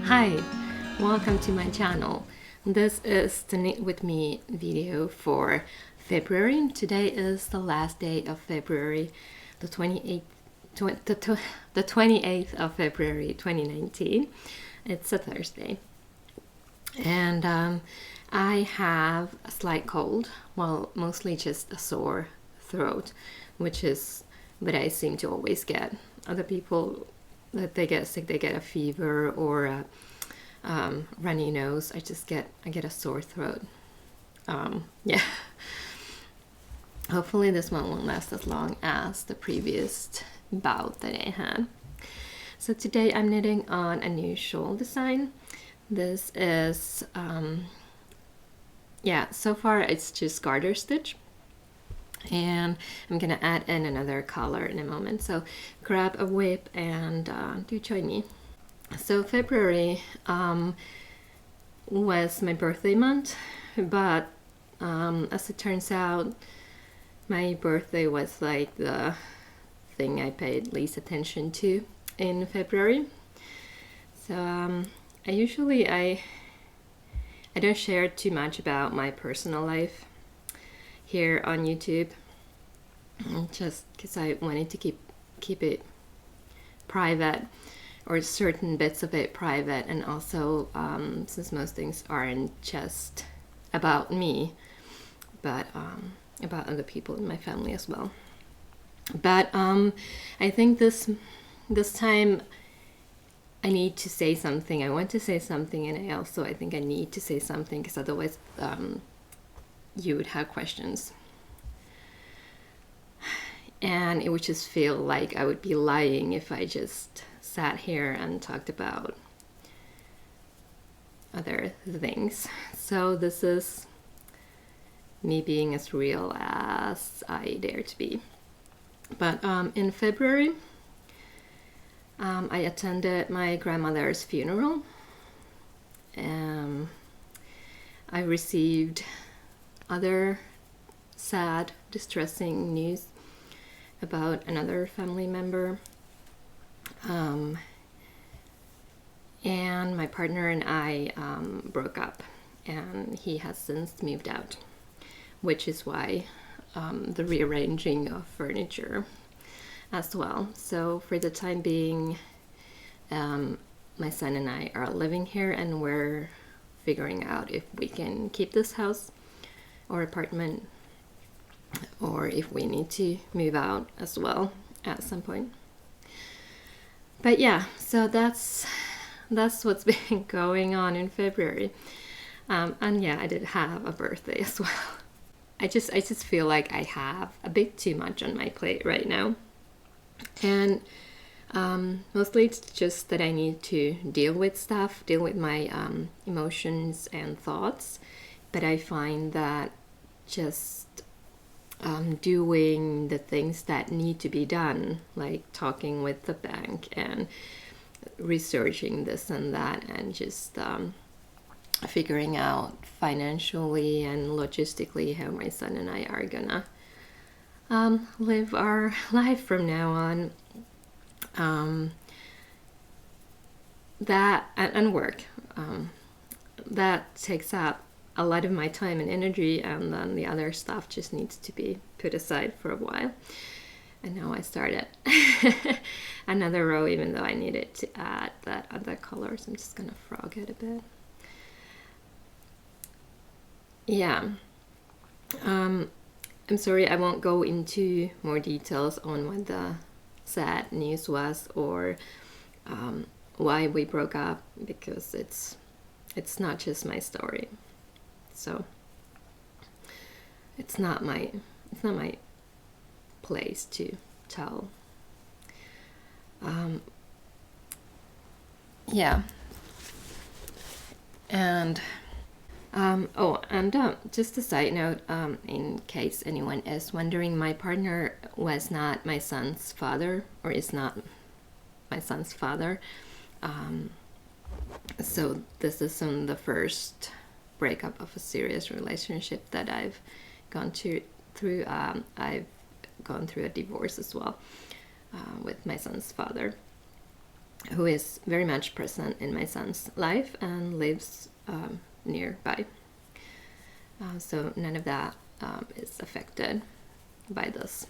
Hi, welcome to my channel. This is the Knit With Me video for February. Today is the last day of February, the 28th of February 2019. It's a Thursday. And I have a slight cold, well, mostly just a sore throat, which is what I seem to always get. Other people, that they get sick, they get a fever or a runny nose. I get a sore throat. Yeah. Hopefully this one won't last as long as the previous bout that I had. So today I'm knitting on a new shawl design. This is, so far it's just garter stitch. And I'm gonna add in another color in a moment. So grab a whip and do join me. So February was my birthday month, but as it turns out, my birthday was like the thing I paid least attention to in February. So I don't share too much about my personal life here on YouTube, just because I wanted to keep it private, or certain bits of it private, and also since most things aren't just about me, but about other people in my family as well. But I think this time I need to say something. I want to say something, and I think I need to say something, because otherwise you would have questions. And it would just feel like I would be lying if I just sat here and talked about other things. So this is me being as real as I dare to be. But in February, I attended my grandmother's funeral. I received other sad, distressing news about another family member. And my partner and I broke up, and he has since moved out, which is why the rearranging of furniture as well. So for the time being, my son and I are living here, and we're figuring out if we can keep this house or apartment, or if we need to move out as well at some point. But yeah, so that's what's been going on in February. And yeah, I did have a birthday as well. I just feel like I have a bit too much on my plate right now. And mostly it's just that I need to deal with my emotions and thoughts. But I find that just doing the things that need to be done, like talking with the bank and researching this and that, and just figuring out financially and logistically how my son and I are gonna live our life from now on. That and work, that takes up a lot of my time and energy, and then the other stuff just needs to be put aside for a while. And now I started another row, even though I needed to add that other color, so I'm just gonna frog it a bit. Yeah. I'm sorry, I won't go into more details on what the sad news was, or why we broke up, because it's not just my story. So it's not my place to tell. Yeah. And just a side note, in case anyone is wondering, my partner was not my son's father, or is not my son's father. So this isn't the first breakup of a serious relationship that I've gone through. I've gone through a divorce as well with my son's father. who is very much present in my son's life and lives nearby. So none of that is affected by this.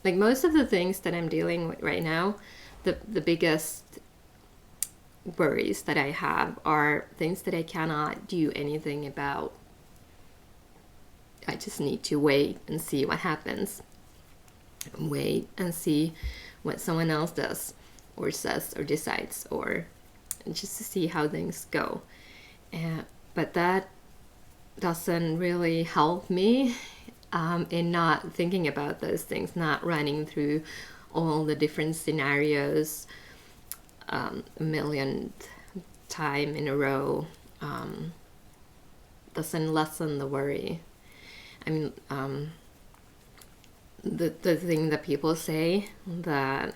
Like most of the things that I'm dealing with right now, the biggest worries that I have are things that I cannot do anything about. I just need to wait and see what happens. Wait and see what someone else does or says or decides, or just to see how things go. But that doesn't really help me in not thinking about those things, not running through all the different scenarios a million time in a row. Doesn't lessen the worry. I mean, the thing that people say that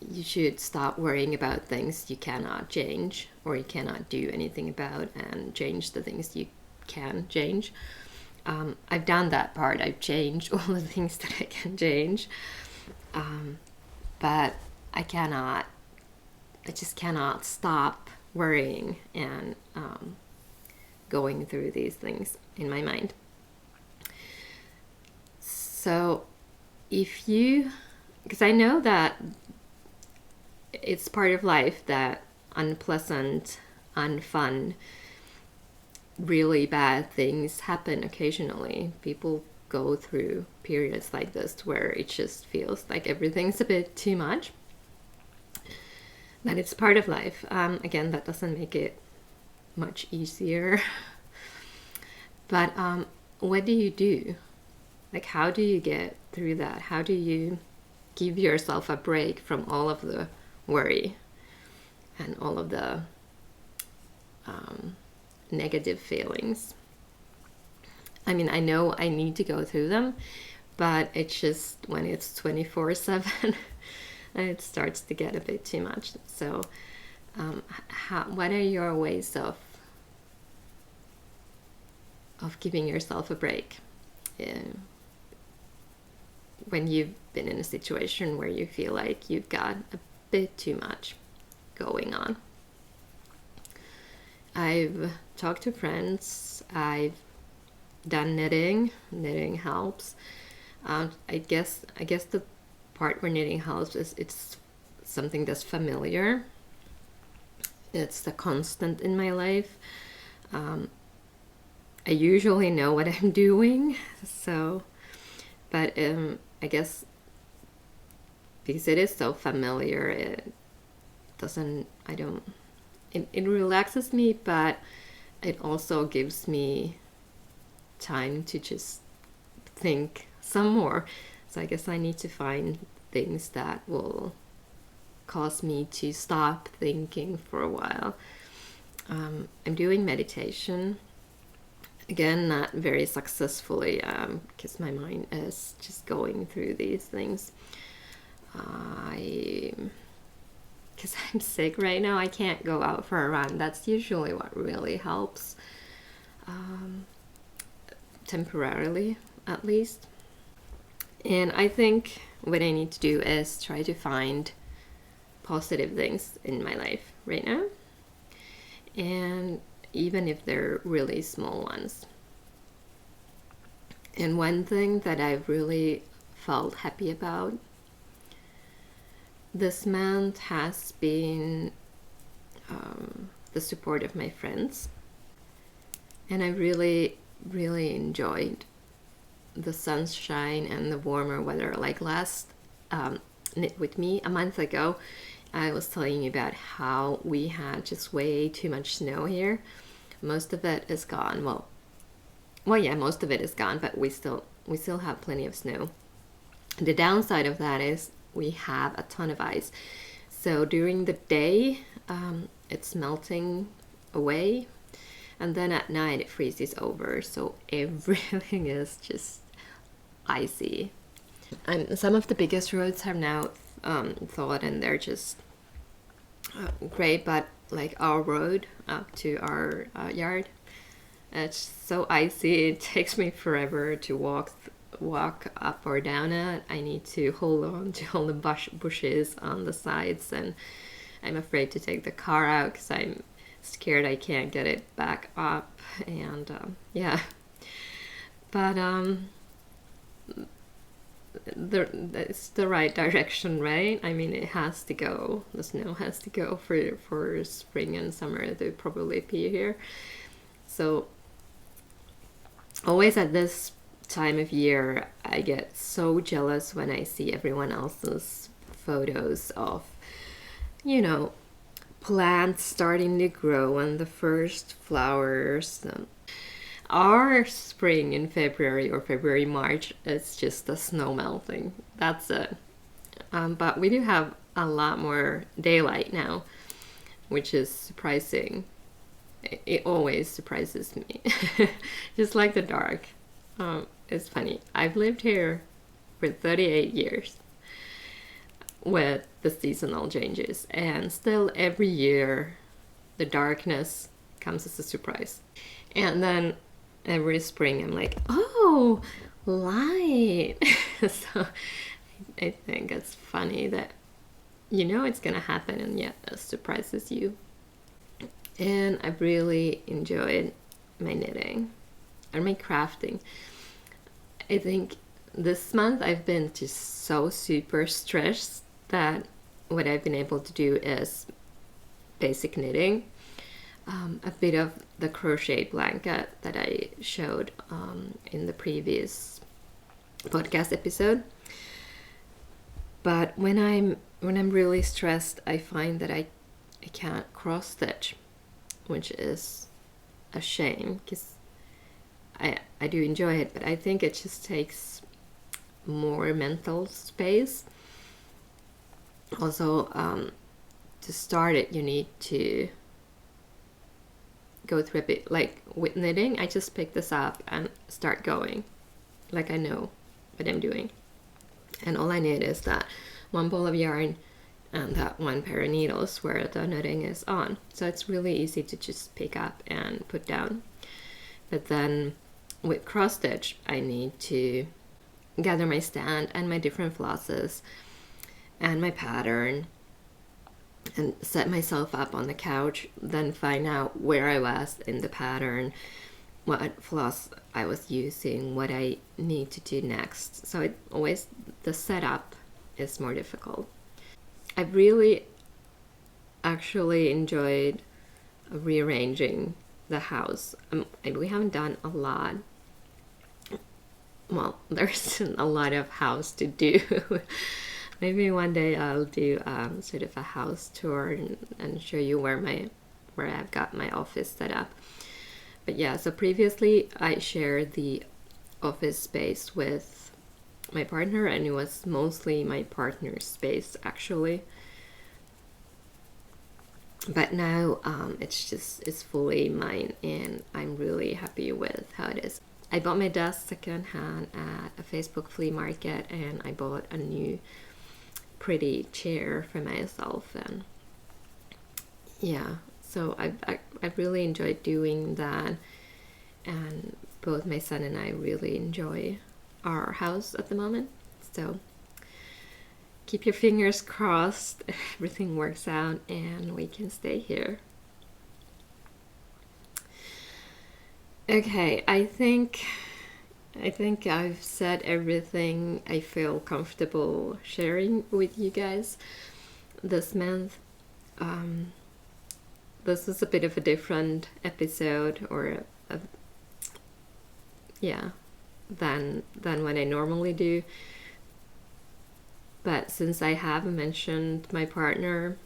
you should stop worrying about things you cannot change or you cannot do anything about, and change the things you can change. I've done that part. I've changed all the things that I can change, but I just cannot stop worrying and going through these things in my mind. So because I know that it's part of life that unpleasant, unfun, really bad things happen occasionally. People go through periods like this where it just feels like everything's a bit too much. But it's part of life. Again, that doesn't make it much easier. But what do you do? Like, how do you get through that? How do you give yourself a break from all of the worry and all of the negative feelings? I mean, I know I need to go through them, but it's just when it's 24/7, it starts to get a bit too much. So what are your ways of giving yourself a break when you've been in a situation where you feel like you've got a bit too much going on? I've talked to friends. I've done knitting. Knitting helps. I guess the part where knitting helps is it's something that's familiar. It's the constant in my life. I usually know what I'm doing, but I guess because it is so familiar, it relaxes me, but it also gives me time to just think some more. So I guess I need to find things that will cause me to stop thinking for a while. I'm doing meditation. Again, not very successfully, because my mind is just going through these things. Because I'm sick right now, I can't go out for a run. That's usually what really helps, temporarily at least. And I think what I need to do is try to find positive things in my life right now, and even if they're really small ones. And one thing that I've really felt happy about this month has been the support of my friends. And I really, really enjoyed the sunshine and the warmer weather. Like last Knit With Me a month ago, I was telling you about how we had just way too much snow here. Most of it is gone. Well, yeah, most of it is gone, but we still have plenty of snow. The downside of that is we have a ton of ice. So during the day, it's melting away, and then at night it freezes over. So everything is just icy. And some of the biggest roads have now thawed, and they're just great. But like our road up to our yard, it's so icy. It takes me forever to walk walk up or down it. I need to hold on to all the bushes on the sides, and I'm afraid to take the car out because I'm scared I can't get it back up. And yeah, but it's the right direction, right? I mean, it has to go. The snow has to go for spring and summer to probably be here. So always at this time of year, I get so jealous when I see everyone else's photos of, you know, plants starting to grow and the first flowers. Our spring in February or February, March, it's just the snow melting. That's it. But we do have a lot more daylight now, which is surprising. It always surprises me. Just like the dark. It's funny. I've lived here for 38 years with the seasonal changes, and still every year the darkness comes as a surprise. And then every spring I'm like, oh, light. So I think it's funny that you know it's gonna happen and yet it surprises you. And I've really enjoyed my knitting and my crafting. I think this month I've been just so super stressed that what I've been able to do is basic knitting. A bit of the crochet blanket that I showed in the previous podcast episode. But when I'm really stressed, I find that I can't cross stitch, which is a shame because I do enjoy it, but I think it just takes more mental space. Also, to start it, you need to go through a bit. Like with knitting, I just pick this up and start going. Like I know what I'm doing. And all I need is that one ball of yarn and that one pair of needles where the knitting is on. So it's really easy to just pick up and put down. But then with cross stitch, I need to gather my stand and my different flosses and my pattern and set myself up on the couch, then find out where I was in the pattern, what floss I was using, what I need to do next. So it always, the setup is more difficult. I've really actually enjoyed rearranging the house. And we haven't done a lot. Well, there's a lot of house to do. Maybe one day I'll do sort of a house tour and show you where I've got my office set up. But yeah, so previously I shared the office space with my partner, and it was mostly my partner's space actually. But now it's fully mine, and I'm really happy with how it is. I bought my desk secondhand at a Facebook flea market, and I bought a new pretty chair for myself, and yeah, so I've really enjoyed doing that, and both my son and I really enjoy our house at the moment. So keep your fingers crossed, everything works out and we can stay here. Okay, I think I've said everything I feel comfortable sharing with you guys this month. This is a bit of a different episode, or than what I normally do. But since I have mentioned my partner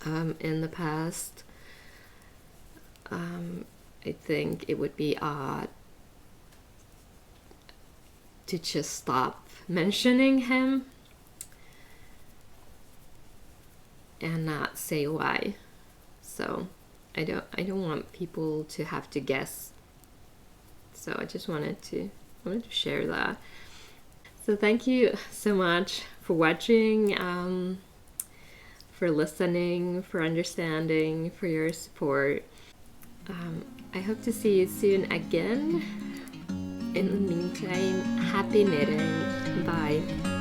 in the past, I think it would be odd to just stop mentioning him and not say why. So I don't want people to have to guess. So I just wanted to share that. So thank you so much for watching, for listening, for understanding, for your support. I hope to see you soon again. in the meantime, happy knitting. Bye.